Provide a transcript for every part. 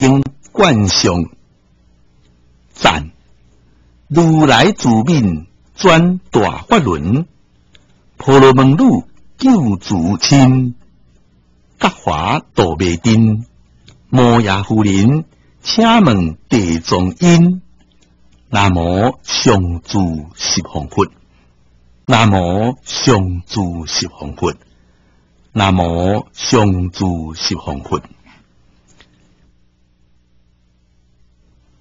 应冠上赞。如来自命转大法轮，婆罗门女救主亲，觉华度未定。摩耶夫人请问地藏因，南无上珠十方佛，南无上珠十方佛，南无上珠十方佛。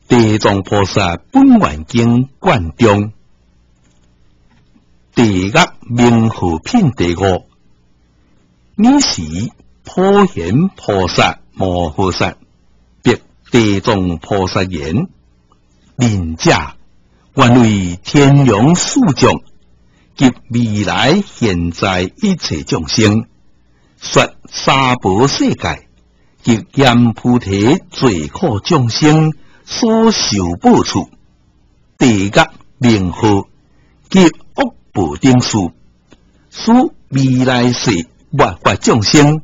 地藏菩萨本愿经卷中第一名号品第5，尔时普贤菩萨摩诃萨别地藏菩萨言：仁者，愿为天龙四众及未来现在一切众生，说三宝世界及阎菩提罪苦众生所受报处，第一名号及恶报定数，使未来世末法众生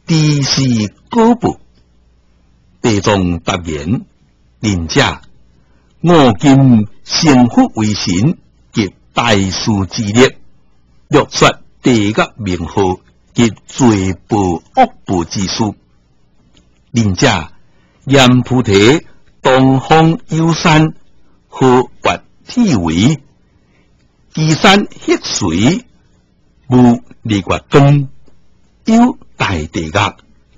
知是果报。地藏答言：仁者，我今成佛为神及大士之力，略说第一名号及罪报恶报之事。仁者，阎菩提东方有山，何或体为？其山迄水无日月光，有大地狱，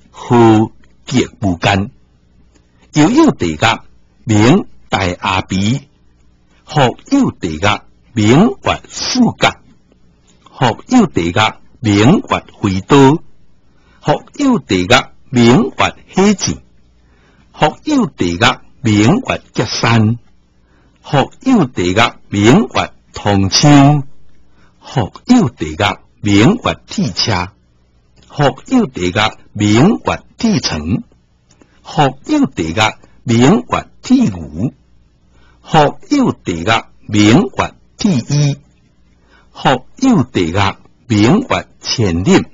何极无间？又有地狱名大阿鼻，或有地狱名为四角，或有地狱名为回刀，或有地狱名为黑井，或有地狱名为结山，或有地狱名为铜枪，或有地狱名为铁车，或有地狱名为铁床，或有地狱名为铁牛，或有地狱名为铁衣，或有地狱名为千林，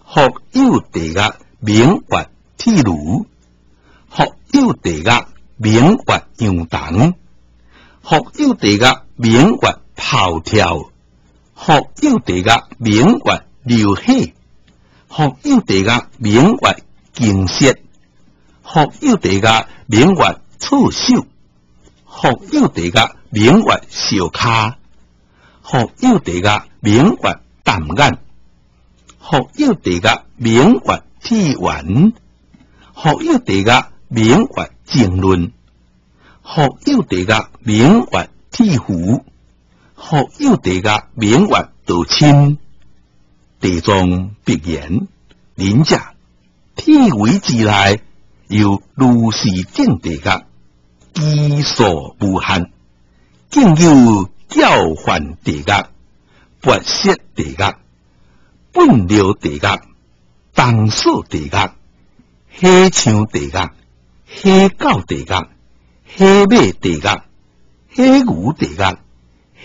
或有地狱名为铁炉，或有地狱名为羊筒，或有地狱名为炮跳，或有地狱名为流血，或有地狱名为经血，或有地狱名为触手，或有地狱名为小卡，或有地狱名为淡眼，或有地狱名为铁丸，或有地狱名为正论，或有地狱名为铁壶，或有地狱名为道亲。地藏必言：仁者，铁围之内有如是境地狱，基数无限，竟有教幻地狱、跋涉地狱、本流地狱、当数地狱、黑枪地狱、黑狗地狱、黑马地狱、黑牛地狱、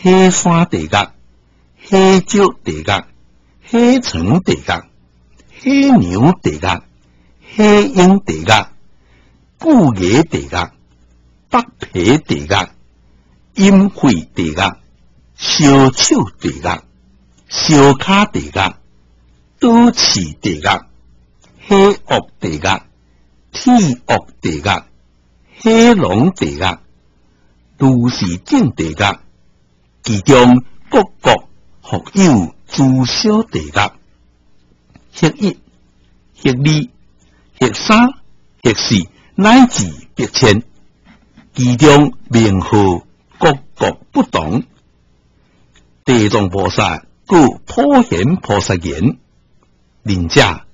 黑山地狱、黑石地狱、黑床地狱、黑牛地狱、黑鹰地狱、固野地狱、北皮地狱、阴晦地狱、烧手地狱、烧卡地狱、倒刺地狱、黑恶地狱、铁恶地狱、黑龙地狱、如是境地狱，其中各国或有诸小地狱。迄1、迄2、迄3、迄4，乃至1千，其中名号各国不同。地藏菩萨故普贤菩萨言：仁者，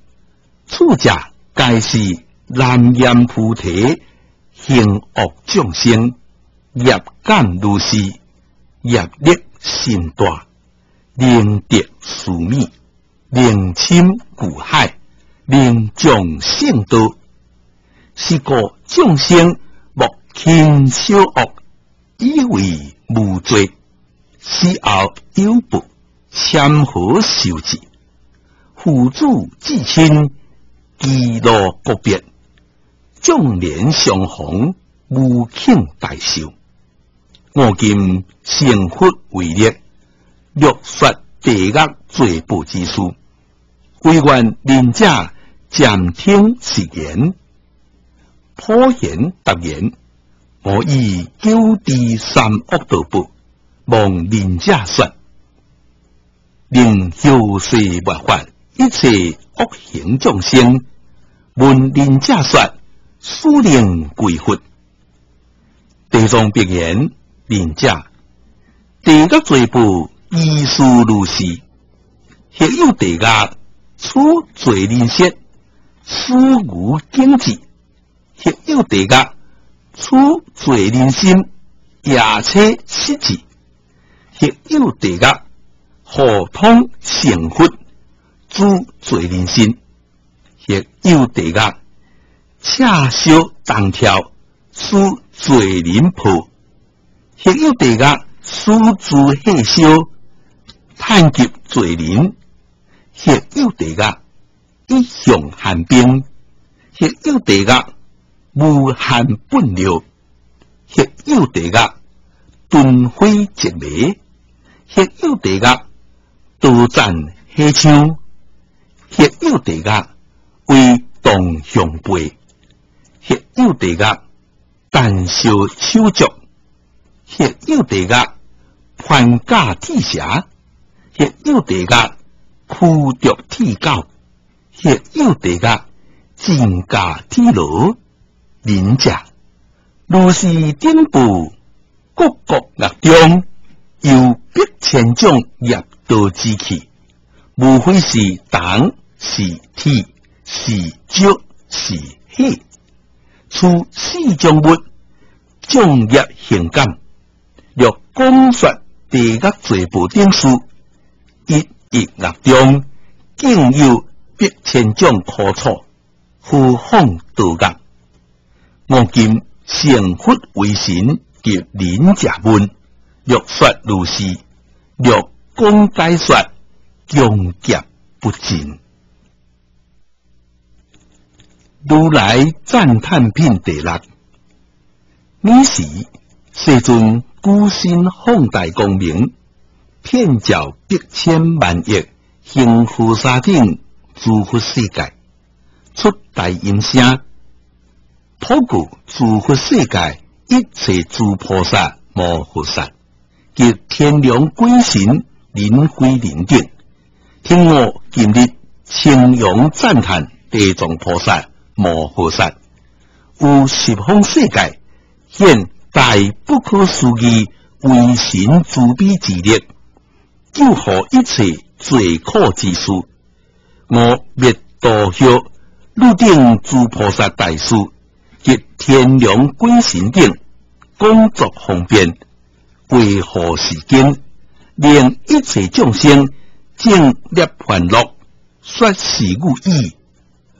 此者皆是南阎菩提行恶众生，业感如是，业力甚大，能得殊美，能侵苦海，能众圣道。是故众生莫轻小恶，以为无罪，死后有报，签合受治。父子至亲，其乐不别，众年相逢，无庆大寿。我今成佛为力，略说地狱罪报之事，唯愿仁者暂听是言。普贤答言：我以九地三恶道报，望仁者说。令后世末法一切恶行众生，闻仁者说，殊令归佛。地藏别言：仁者，地狱罪报依序如是，亦有地狱处罪人色，私无经济；亦有地狱处罪人心，夜车失志；亦有地狱互通成佛，诸罪人心；亦有地狱恰小当跳，使罪人破；亦有地狱私自下烧，探及罪人；亦有地狱一向寒冰；亦有地狱无限奔流；亦有地狱顿灰即灭；亦有地狱多赞黑枪；亦有地狱为动向背；亦有地狱但烧手足；亦有地狱攀架铁蛇；亦有地狱枯啄铁狗；亦有地狱真架铁螺。仁者，如是顶部各国乐中，有百千种业道之气，无非是铜，是铁，是石，是火，出四种物，众业行感。若讲说地狱罪报等事，一一乐中，竟有百千种苦楚，何况道狱？我今成佛为神，及仁者问，若说如是，若讲解说，强劫不尽。如来赞叹品第六。尔时世尊孤身放大光明，遍照百千万亿行菩萨等诸佛世界，出大音声，普告诸佛世界一切诸菩萨摩诃萨及天龙鬼神灵慧灵等，听我今日称扬赞叹地藏菩萨摩诃萨，有十方世界现大不可思议为神慈悲之力，救护一切罪苦之事。我灭道学入定诸菩萨大士及天龙鬼神等工作方便，维护时间，令一切众生正涅烦恼，说是语意。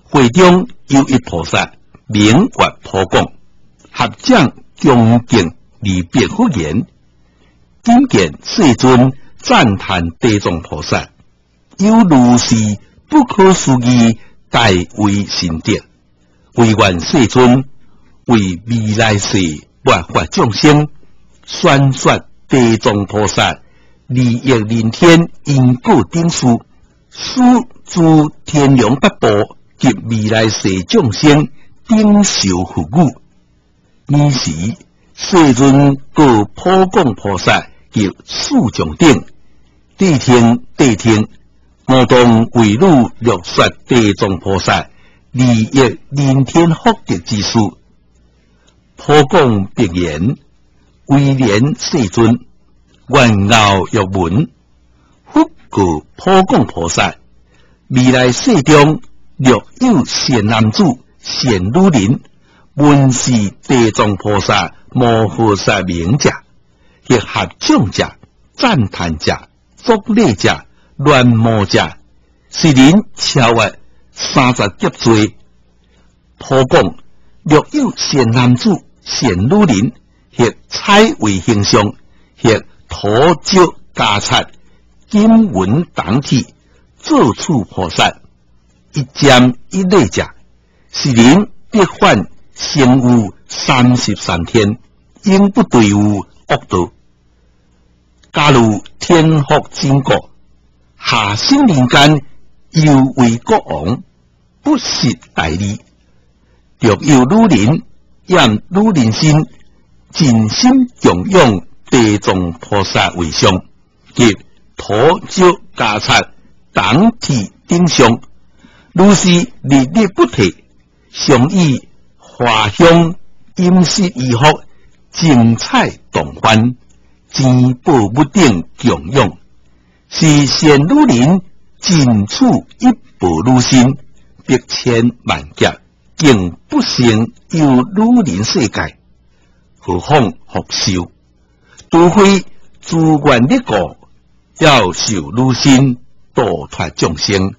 会中有一菩萨名曰普供，合掌恭敬离别佛言：今见世尊赞叹地藏菩萨，有如是不可思议大威神德，唯愿世尊为未来世末法众生宣说地藏菩萨利益人天因果等事，使诸天龙八部及未来世众生顶受护语。尔时世尊告普供菩萨及四众等：谛听，我当为汝略说地藏菩萨利益人天福德之事。普供别言：威廉世尊，愿傲欲闻。复告普供菩萨：未来世中若有善男子、善女人，闻是地藏菩萨摩诃萨名者，亦合掌者、赞叹者、作礼者、乱魔者，是人超越30劫罪。普供若有善男子、善女人，亦彩为形象，亦土石加漆、金银铜铁，做处菩萨，一瞻一礼者，是人必犯生有33天，应不对有恶道。假如天福真国，下生人间，又为国王，不识大利。若有女人验女人心，尽心供养地藏菩萨为上，及土石家产当体顶上，如是日日不退，常以花香饮食衣服，精彩动欢，钱宝不定供养，是善女人尽处一步女心，百千万劫，竟不胜有女人世界，何况福寿？除非自愿立国，要受女心，度脱众生，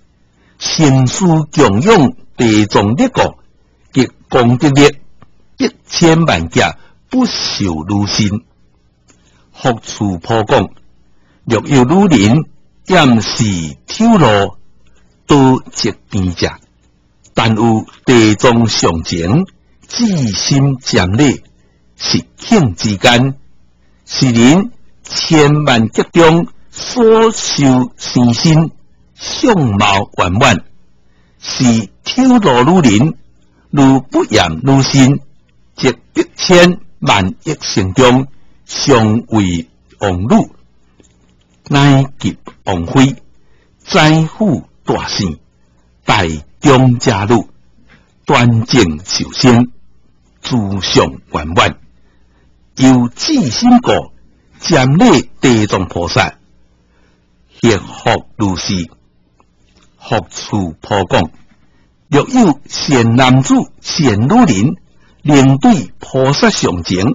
心思供养地藏立国，及功德力，百千万劫不受女心。福处颇讲，若有女人厌是挑路，多积边者，但有地藏上前，至心瞻礼，实庆之间，是人千万劫中所受善心，相貌圆满，是挑路女人，如不厌女心，即百千万亿生中，尚为王女，乃及王妃，宰府大姓，大中家女，端正修身，志向圆满，由至心过，瞻礼地藏菩萨，获福如是。福处颇讲，若有善男子、善女人，能对菩萨上前，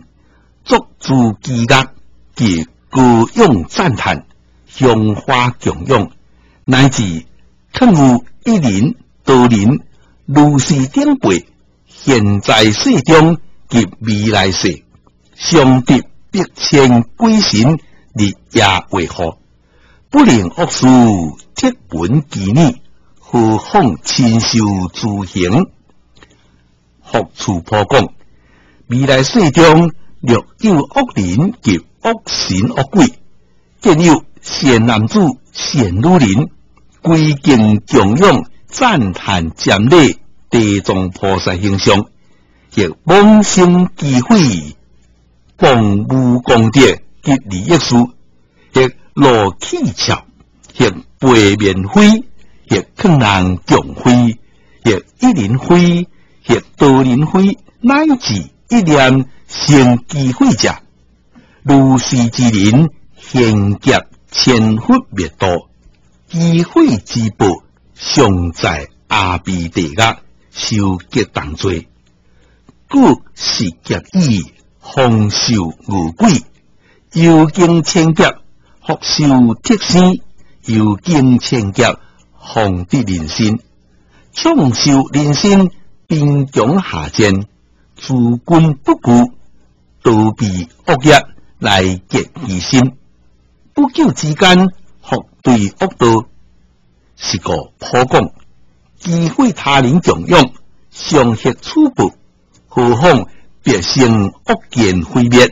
作诸伎乐，及歌咏赞叹，香花供养，乃至肯有一人、多人，如是顶辈，现在世中及未来世，相得百千鬼神，日夜维护，不能恶事铁本妓女，何况亲受诸行。福处颇讲，未来世中若有恶人及恶神恶鬼，见有善男子、善女人，归敬供养、赞叹瞻礼地藏菩萨形象，亦妄生忌讳，谤无功德及利益事，亦罗气巧，亦背面灰，亦劝人强灰，亦一人灰，亦多人灰，乃至一念生忌讳者，如是之人，现劫千佛灭度，忌讳之报，尚在阿鼻地狱受劫当罪。故是劫以方受恶鬼，又经千劫，复受铁生，又经千劫，方得人身，创受人身，贫穷下贱，自君不顾，逃避恶业来结其心，不久之间，复对恶道。是个颇讲，忌讳他人供养，常ฮ็粗暴，何况别生恶见毁灭，